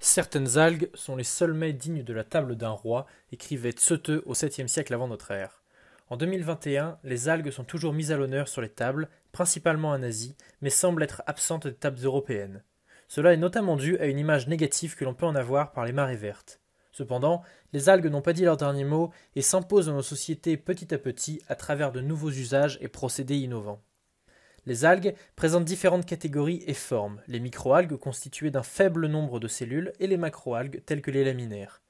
Certaines algues sont les seuls mets dignes de la table d'un roi, écrivait Tseuteux au 7e siècle avant notre ère. En 2021, les algues sont toujours mises à l'honneur sur les tables, principalement en Asie, mais semblent être absentes des tables européennes. Cela est notamment dû à une image négative que l'on peut en avoir par les marées vertes. Cependant, les algues n'ont pas dit leur dernier mot et s'imposent dans nos sociétés petit à petit à travers de nouveaux usages et procédés innovants. Les algues présentent différentes catégories et formes, les microalgues constituées d'un faible nombre de cellules et les macroalgues telles que les laminaires.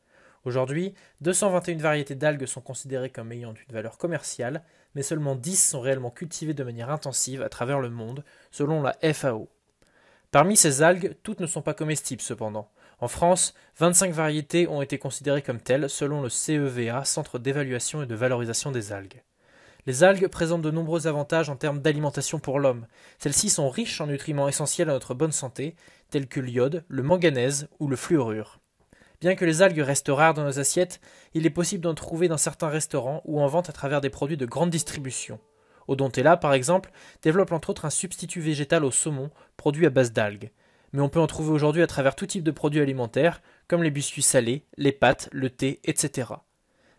Aujourd'hui, 221 variétés d'algues sont considérées comme ayant une valeur commerciale, mais seulement 10 sont réellement cultivées de manière intensive à travers le monde, selon la FAO. Parmi ces algues, toutes ne sont pas comestibles cependant. En France, 25 variétés ont été considérées comme telles selon le CEVA, Centre d'évaluation et de valorisation des algues. Les algues présentent de nombreux avantages en termes d'alimentation pour l'homme. Celles-ci sont riches en nutriments essentiels à notre bonne santé, tels que l'iode, le manganèse ou le fluorure. Bien que les algues restent rares dans nos assiettes, il est possible d'en trouver dans certains restaurants ou en vente à travers des produits de grande distribution. Odontella, par exemple, développe entre autres un substitut végétal au saumon, produit à base d'algues. Mais on peut en trouver aujourd'hui à travers tout type de produits alimentaires, comme les biscuits salés, les pâtes, le thé, etc.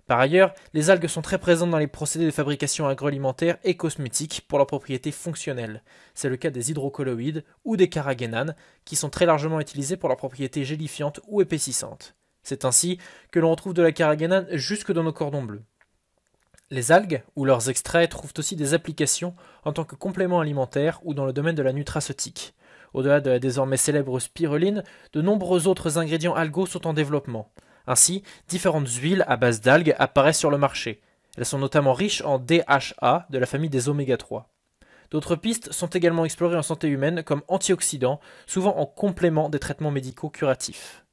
Par ailleurs, les algues sont très présentes dans les procédés de fabrication agroalimentaire et cosmétiques pour leurs propriétés fonctionnelles. C'est le cas des hydrocolloïdes ou des carragénanes, qui sont très largement utilisés pour leurs propriétés gélifiantes ou épaississantes. C'est ainsi que l'on retrouve de la carragénane jusque dans nos cordons bleus. Les algues, ou leurs extraits, trouvent aussi des applications en tant que complément alimentaire ou dans le domaine de la nutraceutique. Au-delà de la désormais célèbre spiruline, de nombreux autres ingrédients algaux sont en développement. Ainsi, différentes huiles à base d'algues apparaissent sur le marché. Elles sont notamment riches en DHA de la famille des oméga 3. D'autres pistes sont également explorées en santé humaine comme antioxydants, souvent en complément des traitements médicaux curatifs.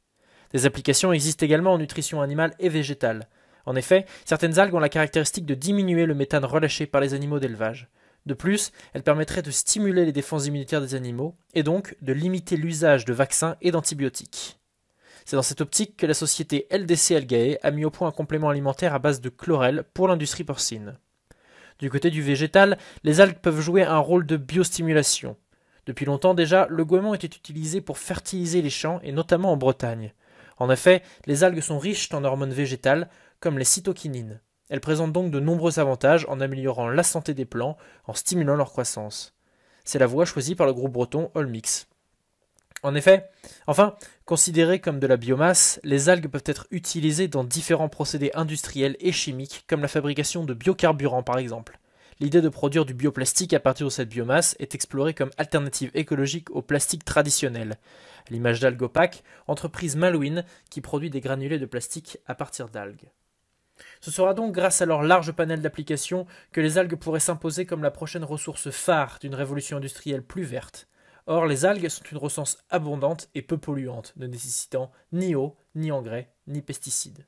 Des applications existent également en nutrition animale et végétale. En effet, certaines algues ont la caractéristique de diminuer le méthane relâché par les animaux d'élevage. De plus, elles permettraient de stimuler les défenses immunitaires des animaux et donc de limiter l'usage de vaccins et d'antibiotiques. C'est dans cette optique que la société LDC Algae a mis au point un complément alimentaire à base de chlorelle pour l'industrie porcine. Du côté du végétal, les algues peuvent jouer un rôle de biostimulation. Depuis longtemps déjà, le goémon était utilisé pour fertiliser les champs et notamment en Bretagne. En effet, les algues sont riches en hormones végétales comme les cytokinines. Elles présentent donc de nombreux avantages en améliorant la santé des plants, en stimulant leur croissance. C'est la voie choisie par le groupe breton Olmix. Enfin, considérées comme de la biomasse, les algues peuvent être utilisées dans différents procédés industriels et chimiques, comme la fabrication de biocarburants par exemple. L'idée de produire du bioplastique à partir de cette biomasse est explorée comme alternative écologique au plastique traditionnel. À l'image d'Algues Opaques, entreprise Malouine qui produit des granulés de plastique à partir d'algues. Ce sera donc grâce à leur large panel d'applications que les algues pourraient s'imposer comme la prochaine ressource phare d'une révolution industrielle plus verte. Or, les algues sont une ressource abondante et peu polluante, ne nécessitant ni eau, ni engrais, ni pesticides.